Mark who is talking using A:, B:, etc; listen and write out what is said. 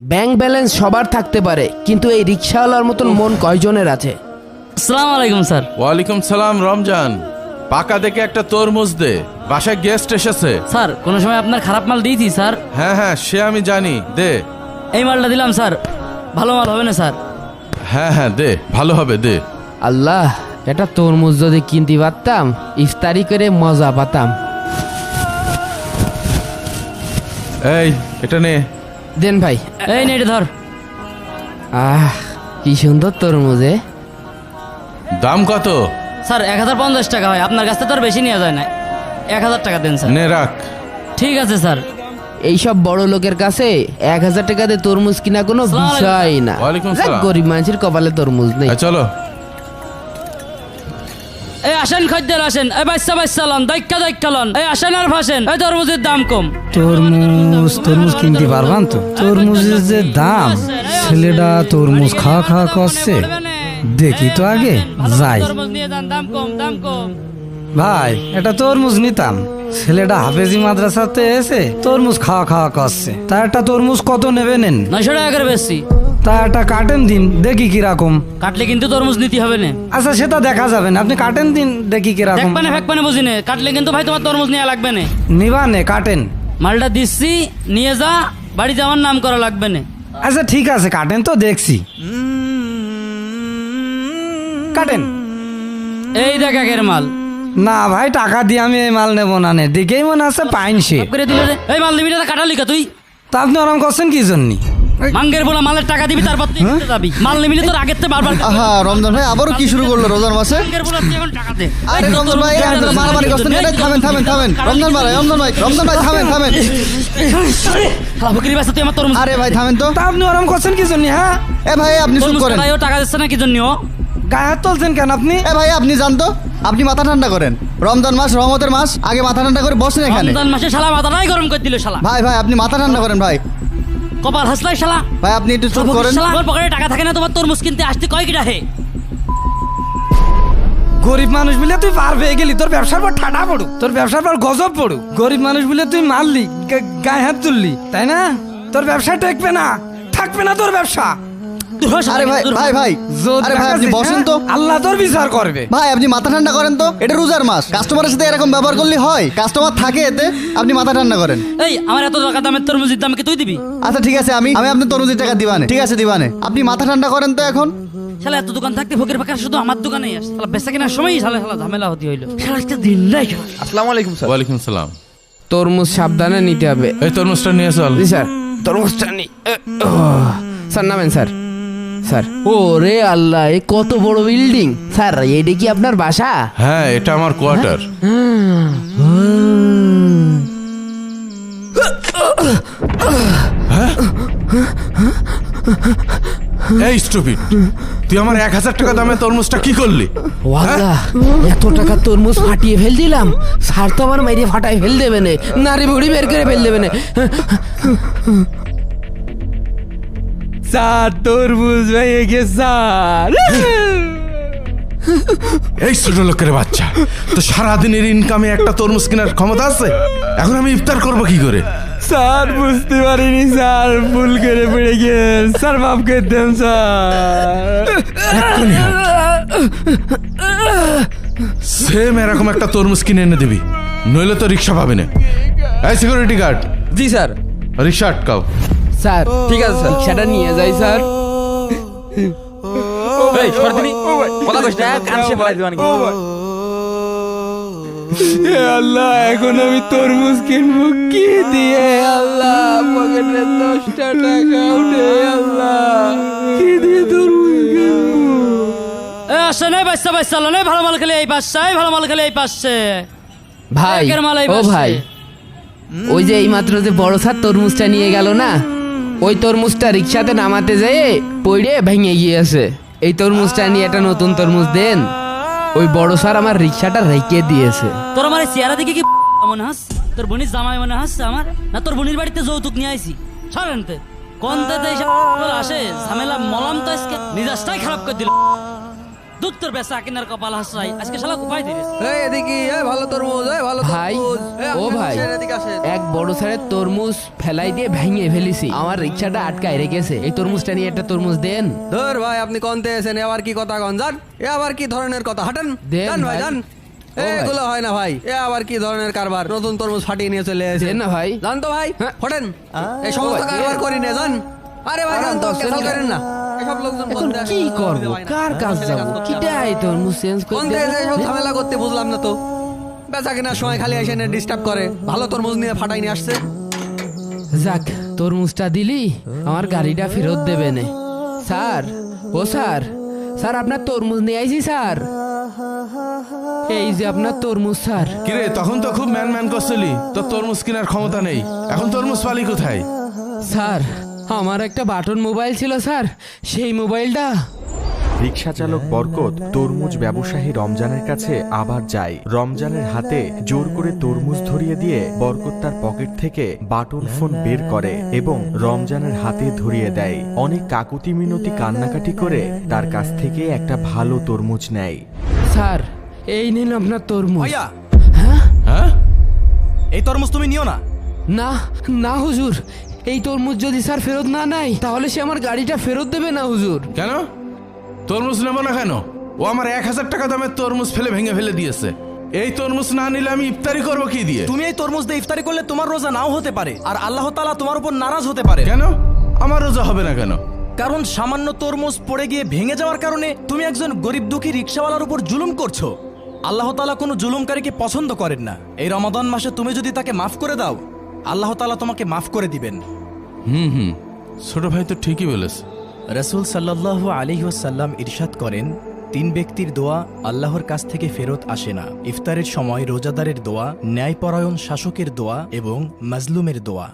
A: Bank balance সবার থাকতে পারে, কিন্তু এই রিকশাওয়ালার মতন মন কয়জনের আছে?
B: আসসালামু আলাইকুম স্যার।
C: ওয়ালাইকুম সালাম রমজান। পাকা দেখে একটা তরমুজ দে, বাসায় গেস্ট এসেছে।
B: স্যার কোনো সময় আপনার খারাপ মাল দিয়েছি স্যার?
C: হ্যাঁ হ্যাঁ সে আমি জানি, দে।
B: এই মালটা দিলাম স্যার, ভালো মাল হবে না স্যার?
C: হ্যাঁ হ্যাঁ দে, ভালো হবে দে।
A: আল্লাহ, এটা তরমুজ যদি কিনতে পারতাম ইফতারি করে মজা পাতাম।
C: এই এটা নে।
A: দেন ভাই।
B: এই নে এটা ধর।
A: কি সুন্দর তরমুজে।
C: দাম কত?
B: স্যার 1050 টাকা হয়, আপনার কাছ থেকে তো আর বেশি নেওয়া যায় না। 1000 টাকা দেন স্যার।
C: নে রাখ।
B: ঠিক আছে স্যার।
A: এইসব বড় লোকের কাছে 1000 টাকা দিয়ে তরমুজ কিনা কোনো
B: আসসালামু
A: বিষয় না।
C: ওয়ালাইকুম
A: যাক,
C: সালাম।
A: গরিব মানুষের কপালে তরমুজ নেই।
C: চলো।
B: এই আসেন খদ্দের আসেন, এই বাচ্চা লন, দাইক্কা লন, এই আসেন আর ভাসেন, এই তরমুজের দাম কম।
D: তরমুজ কিনতে পারবান তো? তরমুজের যে দাম, ছেলেটা তরমুজ খাওয়া খাওয়া করছে। দেখি তো আগে যাই।
B: তরমুজ নিয়ে যান, দাম কম দাম কম।
D: ভাই এটা তরমুজ নিতাম, ছেলেটা হাফেজি মাদ্রাসাতে এসে তরমুজ খাওয়া খাওয়া করছে। তা একটা তরমুজ কত নেবে নেন?
B: 900 টাকা করে বেশি।
D: তা একটা কাটেন দিন, দেখি কিরকম।
B: কাটলে কিন্তু তরমুজ নিতে হবে না।
D: আচ্ছা সেটা দেখা যাবে না, আপনি কাটেন দিন দেখি কিরকম।
B: ফেকপানে বুঝি নে, কাটলে কিন্তু ভাই তোমার তরমুজ নেওয়া লাগবে না।
D: নিবানে কাটেন।
B: মালটা দিচ্ছি, নিয়ে যা, বাড়ি যাওয়ার নাম করা লাগবে না।
D: আচ্ছা ঠিক আছে, কাটেন তো দেখছি। কাটেন।
B: এই দেখ একের মাল।
D: না ভাই, টাকা দিয়ে আমি এই মাল নেবো না। দিকেই মনে আছে পাইনছে।
B: করে দিলে রে, এই মাল দিবি না, কাটালি কা তুই?
D: তা আপনি ওরম করছেন কি জন্য?
B: মাঙ্গের বলা মালের টাকা দিবি, তারপর তুই কিনতে যাবি। মাল নিবি তোর আগের থেকে বারবার।
E: আহা রমজান ভাই আবারও কি শুরু করলো রোজার মাসে?
B: মাঙ্গের বলা তুই এখন টাকা দে।
E: আরে রমজান ভাই আপনারা মারামারি করছেন, এটা থামেন থামেন থামেন। রমজান ভাই থামেন থামেন।
B: শালা বকরি বাসা, তুই আমার তরমুজ।
E: আরে ভাই থামেন তো।
D: তা আপনি ওরম করছেন কি জন্য? হ্যাঁ
E: এ ভাই আপনি চুপ
B: তরমুজ
E: করেন।
B: কাটায়ও টাকা দিচ্ছে না কি জন্য?
D: গায়ে হাত তুলছেন কেন আপনি?
E: এ ভাই আপনি জানতো, আপনি মাথা ঠান্ডা করেন। রমজান মাস রহমতের মাস, আগে মাথা ঠান্ডা করে বসেন এখানে।
B: রমজান মাসে শালা মাথাটাই গরম করে দিল শালা।
E: ভাই ভাই আপনি মাথা ঠান্ডা করেন ভাই।
B: কপাল হাসলাই শালা।
E: ভাই আপনি একটু চুপ করেন।
B: শালা আমার পকেটে টাকা থাকে না, তোমার তরমুজ কিনতে আসতে কয় কিটা হে?
D: গরিব মানুষ বলে তুই পার পেয়ে গেলি, তোর ব্যবসার পর ঠাডা পড়ু, তোর ব্যবসার পর গজব পড়ু। গরিব মানুষ বলে তুই মারলি, গায়ে হাত তুললি, তাই না? তোর ব্যবসা টেকবে না, থাকবে না তোর ব্যবসা।
E: আরে ভাই ভাই ভাই আরে ভাই আপনি বসেন তো।
D: আল্লাহ তোর বিচার করবে।
E: ভাই আপনি মাথা ঠান্ডা করেন তো, এটা রোজার মাস, কাস্টমারের সাথে এরকম ব্যবহার করলে হয়? কাস্টমার থাকে এতে, আপনি মাথা ঠান্ডা করেন।
B: এই আমার এত টাকা দামের তরমুজের দাম কি তুই দিবি?
E: আচ্ছা ঠিক আছে, আমি আপনার তরমুজের টাকা দিবানে। ঠিক আছে দিবানে, আপনি মাথা ঠান্ডা করেন তো এখন।
B: শালা এত দোকান থাকতে ফকির ফাঁকা শুধু আমার দোকানেই আসে। শালা বেচা কেনার সময়ই শালা ঝামেলা হতে হইলো। শালা একটা দিন নাই শালা।
F: আসসালামু আলাইকুম স্যার।
C: ওয়ালাইকুম সালাম।
A: তরমুজ সাবধানে নিতে হবে।
C: এই তরমুজটা নিয়ে চল।
A: জি স্যার, তরমুজটা নি। স্যার নামেন স্যার। স্যার, ও রে আল্লাহ, এ কত বড় বিল্ডিং! স্যার এইটা কি আপনার বাসা?
C: হ্যাঁ এটা আমার কোয়ার্টার। এই স্টুপিড, তুই আমার 1000 টাকা দামের তরমুজটা কি করলি?
A: ওয়াল্লাহ, এত টাকা তরমুজ ফাটিয়ে ফেল দিলাম। স্যার তো আমার মাইরে ফাটাই ফেল দেবে না, নারী বুড়ি বের করে ফেল দেবে না। স্যার তরমুজ ভেঙে গেছে স্যার।
C: এই ছোট লোকের বাচ্চা, তো সারাদিনের ইনকামে একটা তরমুজ কেনার ক্ষমতা আছে? এখন আমি ইফতার করবো কি করে?
D: স্যার বুঝতে পারিনি স্যার, ভুল করে পড়ে গেল স্যার, মাফ করে দেন স্যার।
C: এক্ষুনি হাট। সেম এরকম একটা তরমুজ কিনে এনে দিবি, নইলে তো রিক্সা পাবি না। এই সিকিউরিটি গার্ড,
F: জি স্যার।
C: রিক্সা আটকাও।
A: স্যার
F: ঠিক আছে স্যার।
A: রিক্সাটা নিয়ে যাই স্যার।
F: এই সরদিনী কথা কইছ না, কান সে ফেলাই দিবানি।
D: হে আল্লাহ, এখন আমি তরমুজ কিনবো কি দিয়ে? আল্লাহ পকেটে 10টা টাকা উঠে, আল্লাহ কি দিয়ে তরমুজ কিনবো?
B: এই আসে না বাচ্চা লন, এই ভালো মাল খেলে এই পাশে, এই ভালো মাল খেলে এই পাশে।
A: ভাই,
B: একের মাল এই
A: ও
B: পাশে।
A: ভাই, ওই যে এইমাত্র যে বড় স্যার তরমুজটা নিয়ে গেল না, ওই তরমুজটা রিক্সাতে নামাতে যেয়ে পড়ে ভেঙে গিয়েছে। এই তরমুজটা নিয়ে একটা নতুন তরমুজ দেন। ওই বড় স্যার আমার রিক্সাটা রেখে দিয়েছে।
B: তোর আমার এই চেহারা দেখে কি মনে হাস? তোর বোনির জামাই মনে হাসছে আমার? না তোর বোনির বাড়িতে যৌতুক নিয়ে আইছি? সরেনতে কোন আসে ঝামেলা মলাম তো আজকে মিজাজটাই খারাপ করে দিল। দুধ তোর বেচা কিনার কপাল হাসরাই আজকে শালা কোপাই দিয়েছে।
D: এই এদিকে এই ভালো তরমুজ, এই ভালো
A: ভাই
D: তরমুজ। এই
A: ও
D: আসেন,
A: ভাই
D: আসেন, এদিকে আসেন।
A: এক বড় সারের তরমুজ ফেলাই দিয়ে ভেঙে ফেলেছি, আমার রিক্সাটা আটকায় রেখেছে, এই তরমুজটা নিয়ে একটা তরমুজ দেন।
D: ধর ভাই আপনি কনতে এসেন, এ আবার কি কথা কন জান? এ আবার কি ধরনের কথা? হাঁটেন
A: দেন
D: যান ভাই
A: ভাই।
D: যান।
A: ও ভাই।
D: এগুলো হয় না ভাই, এ আবার কি ধরনের কারবার? নতুন তরমুজ ফাটিয়ে নিয়ে চলে এসেছেন
A: দেন না ভাই।
D: জান তো ভাই,
A: হ্যাঁ।
D: ফোটেন এই সমস্ত
A: ও ভাই,
D: কারবার করি না জান। আরে ভাই জান তো
A: দশ
D: কেসাল
A: টাকা।
D: করেন না, এসব লোকজন
A: এখন
D: বলতে আসে,
A: কি
D: বুঝতে
A: করব,
D: পারি না।
A: কার কাজ
D: আসলে
A: যাব,
D: কাজ করতে
A: কিটা
D: হবে।
A: এই তরমুজ চেঞ্জ
D: কোন
A: করে
D: থেকে এসব ঝামেলা করতে বুঝলাম না তো। বেচা কেনার সময় খালি এসে ডিস্টার্ব করে, ভালো তরমুজ নিয়ে ফাটাই নিয়ে আসছে।
A: যাক তরমুজটা দিলি, আমার গাড়িটা ফেরত দেবে না। স্যার, ও স্যার, স্যার আপনার তরমুজ নিয়ে আইছি স্যার, এই যে আপনার তরমুজ স্যার।
C: কিরে তখন তো খুব ম্যান ম্যান করছিলি, তোর তরমুজ কেনার ক্ষমতা নেই, এখন তরমুজ পালি কোথায়?
A: স্যার আমার একটা বাটন মোবাইল ছিল স্যার, সেই মোবাইলটা।
G: রিক্সা চালক বরকত তরমুজ ব্যবসায়ী রমজানের কাছে আবার যায়। রমজানের হাতে জোর করে তরমুজ ধরিয়ে দিয়ে বরকত তার পকেট থেকে বাটন ফোন বের করে এবং রমজানের হাতে ধরিয়ে দেয়। অনেক কাকুতি মিনতি কান্নাকাটি করে তার কাছ থেকে একটা ভালো তরমুজ নেয়।
A: স্যার এই নিন আপনার তরমুজ।
H: ভাইয়া
C: হ্যাঁ
H: এই তরমুজ তুমি নিও না।
A: না না হুজুর, এই তরমুজ যদি স্যার ফেরত না নেয় তাহলে সে আমার গাড়িটা ফেরত দেবে না হুজুর।
C: কেন তরমুজ নেবো না কেন? ও আমার 1000 টাকা দামের তরমুজ ভেঙে ফেলে দিয়েছে। এই তরমুজ না নিলে আমি ইফতারি করবো কি দিয়ে?
H: তুমি এই তরমুজ দিয়ে ইফতারি করলে তোমার রোজা নাও হতে পারে, আর আল্লাহ তাআলা তোমার উপর নারাজ হতে পারে।
C: কেন আমার রোজা হবে না কেন?
H: কারণ সামান্য তরমুজ পড়ে গিয়ে ভেঙে যাওয়ার কারণে তুমি একজন গরিব দুঃখী রিকশাওয়ালার উপর জুলুম করছো। আল্লাহ তাআলা কোনো জুলুমকারীকে পছন্দ করেন না। এই রমাদান মাসে তুমি যদি তাকে মাফ করে দাও, আল্লাহ তাআলা তোমাকে মাফ করে দিবেন।
C: ছোট ভাই তো ঠিকই বলেছে।
H: রাসূল সাল্লাল্লাহু আলাইহি ওয়াসাল্লাম ইরশাদ করেন, 3 ব্যক্তির দোয়া আল্লাহর কাছ থেকে ফেরত আসে না: ইফতারের সময় রোজাদারের দোয়া, ন্যায়পরায়ণ শাসকের দোয়া এবং মাজলুমের দোয়া।